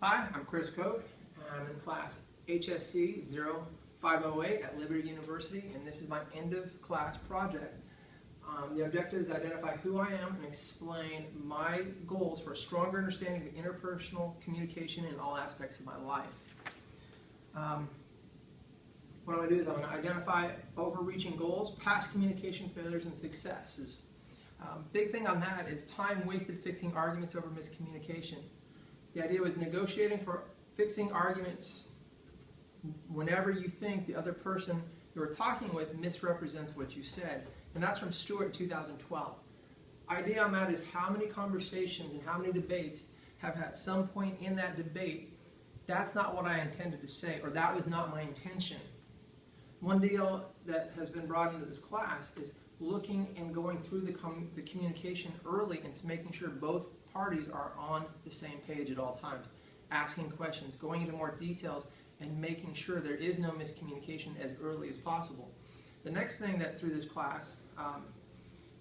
Hi, I'm Chris Koch. I'm in class HSC 0508 at Liberty University, and this is my end of class project. The objective is to identify who I am and explain my goals for a stronger understanding of interpersonal communication in all aspects of my life. What I'm going to do is I'm going to identify overreaching goals, past communication failures, and successes. Big thing on that is time wasted fixing arguments over miscommunication. The idea was negotiating for fixing arguments whenever you think the other person you are talking with misrepresents what you said. And that's from Stewart 2012. Idea on that is how many conversations and how many debates have at some point in that debate, that's not what I intended to say, or that was not my intention. One deal that has been brought into this class is looking and going through the communication early and making sure both parties are on the same page at all times, asking questions, going into more details, and making sure there is no miscommunication as early as possible. The next thing that through this class,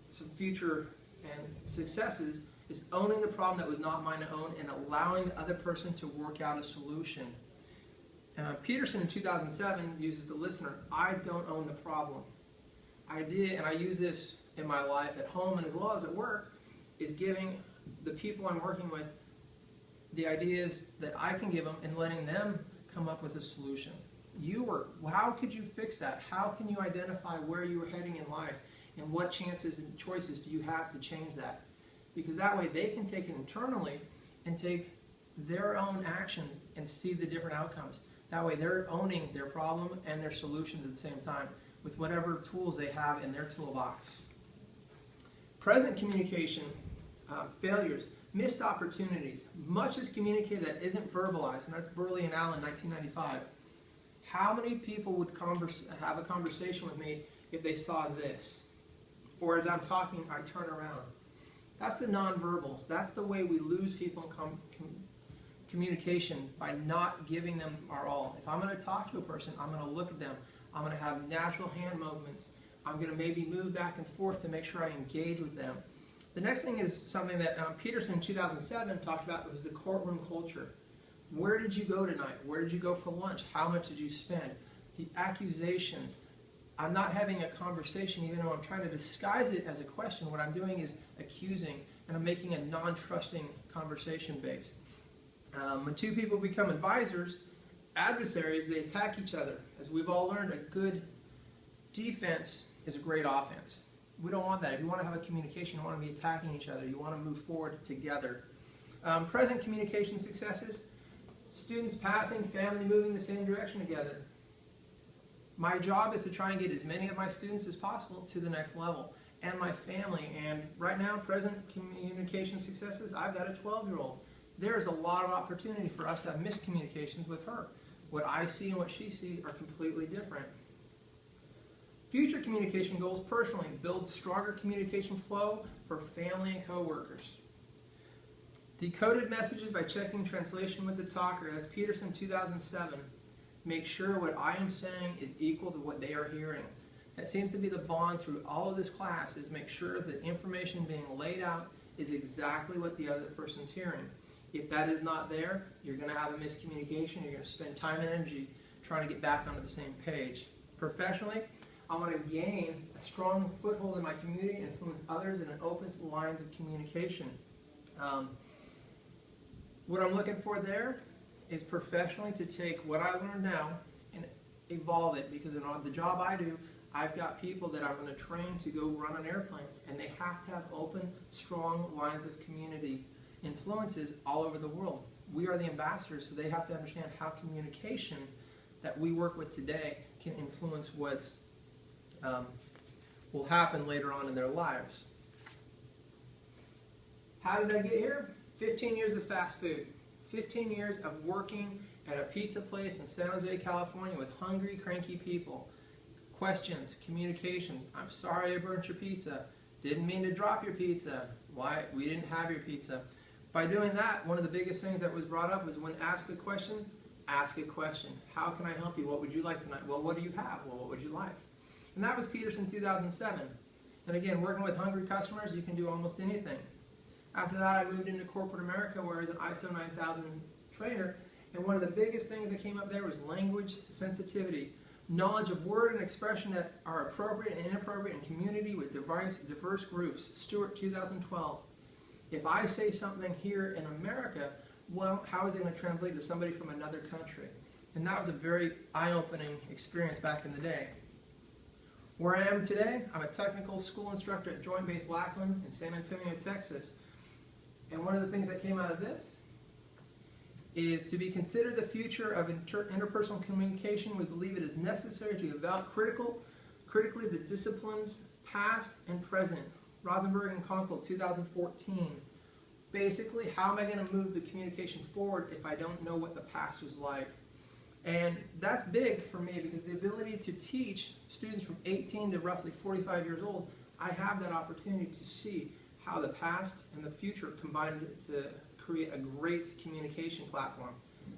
some future and successes, is owning the problem that was not mine to own and allowing the other person to work out a solution. Peterson in 2007 uses the listener, I don't own the problem. Idea, and I use this in my life at home and as well as at work, is giving the people I'm working with the ideas that I can give them and letting them come up with a solution. How could you fix that? How can you identify where you are heading in life and what chances and choices do you have to change that? Because that way they can take it internally and take their own actions and see the different outcomes. That way they're owning their problem and their solutions at the same time with whatever tools they have in their toolbox. Present communication failures, missed opportunities. Much is communicated that isn't verbalized, and that's Burley and Allen, 1995. How many people would have a conversation with me if they saw this? Or as I'm talking, I turn around. That's the nonverbals. That's the way we lose people in communication, by not giving them our all. If I'm going to talk to a person, I'm going to look at them. I'm going to have natural hand movements. I'm going to maybe move back and forth to make sure I engage with them. The next thing is something that Peterson in 2007 talked about, was the courtroom culture. Where did you go tonight? Where did you go for lunch? How much did you spend? The accusations. I'm not having a conversation even though I'm trying to disguise it as a question. What I'm doing is accusing, and I'm making a non-trusting conversation base. When two people become adversaries, they attack each other. As we've all learned, a good defense is a great offense. We don't want that. If you want to have a communication, you want to be attacking each other. You want to move forward together. Present communication successes, students passing, family moving the same direction together. My job is to try and get as many of my students as possible to the next level, and my family. And right now, present communication successes, I've got a 12-year-old. There's a lot of opportunity for us to have miscommunications with her. What I see and what she sees are completely different. Future communication goals personally: build stronger communication flow for family and coworkers. Decoded messages by checking translation with the talker. That's Peterson 2007. Make sure what I am saying is equal to what they are hearing. That seems to be the bond through all of this class, is make sure that information being laid out is exactly what the other person's hearing. If that is not there, you're going to have a miscommunication. You're going to spend time and energy trying to get back onto the same page. Professionally, I want to gain a strong foothold in my community, influence others, and it opens lines of communication. What I'm looking for there is professionally to take what I learned now and evolve it, because in the job I do, I've got people that I'm going to train to go run an airplane, and they have to have open, strong lines of community influences all over the world. We are the ambassadors, so they have to understand how communication that we work with today can influence what will happen later on in their lives. How did I get here? 15 years of fast food. 15 years of working at a pizza place in San Jose, California with hungry, cranky people. Questions, communications. I'm sorry I burnt your pizza. Didn't mean to drop your pizza. Why? We didn't have your pizza. By doing that, one of the biggest things that was brought up was when ask a question, ask a question. How can I help you? What would you like tonight? Well, what do you have? Well, what would you like? And that was Peterson 2007. And again, working with hungry customers, you can do almost anything. After that, I moved into corporate America, where I was an ISO 9000 trainer, and one of the biggest things that came up there was language sensitivity. Knowledge of word and expression that are appropriate and inappropriate in community with diverse groups. Stewart, 2012. If I say something here in America, well, how is it going to translate to somebody from another country? And that was a very eye-opening experience back in the day. Where I am today, I'm a technical school instructor at Joint Base Lackland in San Antonio, Texas. And one of the things that came out of this is to be considered the future of interpersonal communication. We believe it is necessary to evaluate critically the disciplines past and present. Rosenberg and Conkle, 2014. Basically, how am I going to move the communication forward if I don't know what the past was like? And that's big for me because the ability to teach students from 18 to roughly 45 years old, I have that opportunity to see how the past and the future combined to create a great communication platform.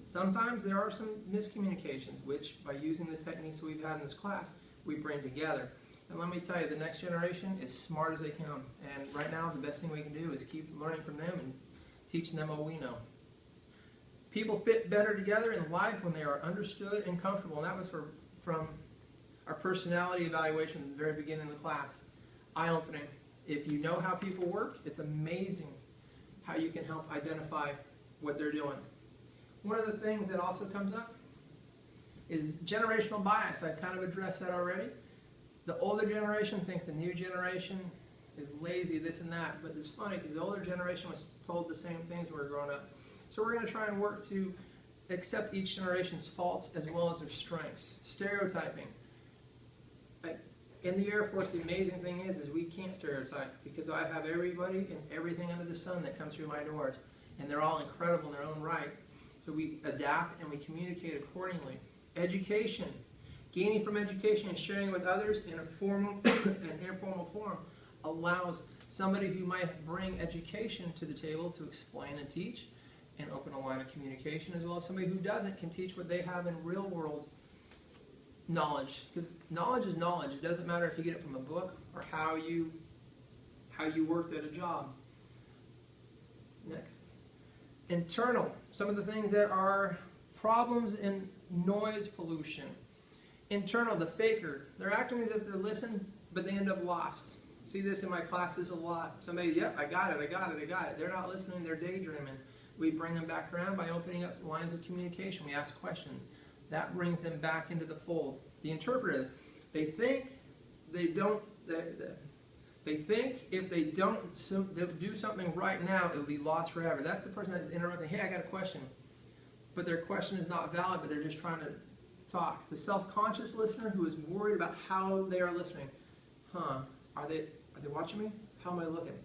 Sometimes there are some miscommunications, which by using the techniques we've had in this class, we bring together. And let me tell you, the next generation is smart as they come. And right now, the best thing we can do is keep learning from them and teaching them what we know. People fit better together in life when they are understood and comfortable. And that was from our personality evaluation at the very beginning of the class. Eye-opening. If you know how people work, it's amazing how you can help identify what they're doing. One of the things that also comes up is generational bias. I've kind of addressed that already. The older generation thinks the new generation is lazy, this and that, but it's funny because the older generation was told the same things when we were growing up. So we're going to try and work to accept each generation's faults as well as their strengths. Stereotyping. In the Air Force, the amazing thing is we can't stereotype because I have everybody and everything under the sun that comes through my doors, and they're all incredible in their own right. So we adapt and we communicate accordingly. Education. Gaining from education and sharing with others in a formal and informal form allows somebody who might bring education to the table to explain and teach and open a line of communication, as well as somebody who doesn't can teach what they have in real world knowledge, because knowledge is knowledge. It doesn't matter if you get it from a book or how you worked at a job. Next. Internal. Some of the things that are problems in noise pollution. Internal, the faker. They're acting as if they're listening, but they end up lost. See this in my classes a lot. Somebody, yep, I got it. They're not listening, they're daydreaming. We bring them back around by opening up lines of communication. We ask questions. That brings them back into the fold. The interpreter, they think if they don't do something right now, it will be lost forever. That's the person that's interrupting. Hey, I got a question. But their question is not valid, but they're just trying to talk. The self-conscious listener who is worried about how they are listening. Are they watching me? How am I looking?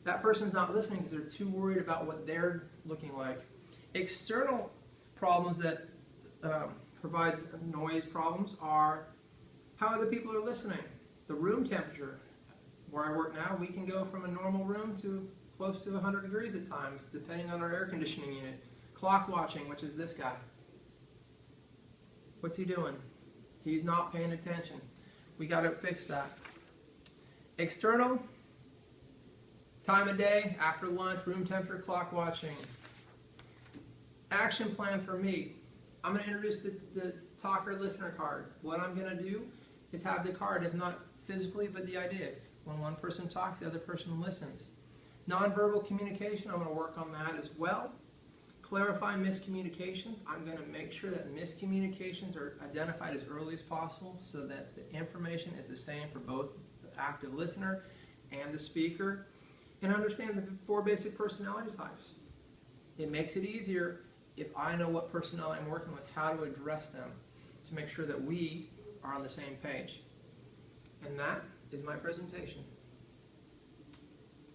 That person's not listening because they're too worried about what they're looking like. External problems that provide noise problems are how other people are listening. The room temperature. Where I work now, we can go from a normal room to close to 100 degrees at times, depending on our air conditioning unit. Clock watching, which is this guy. What's he doing? He's not paying attention. We got to fix that. External, time of day, after lunch, room temperature, clock watching. Action plan for me. I'm going to introduce the talker-listener card. What I'm going to do is have the card, if not physically, but the idea. When one person talks, the other person listens. Nonverbal communication, I'm going to work on that as well. Clarify miscommunications. I'm going to make sure that miscommunications are identified as early as possible so that the information is the same for both the active listener and the speaker. And understand the 4 basic personality types. It makes it easier if I know what personality I'm working with, how to address them to make sure that we are on the same page. And that is my presentation.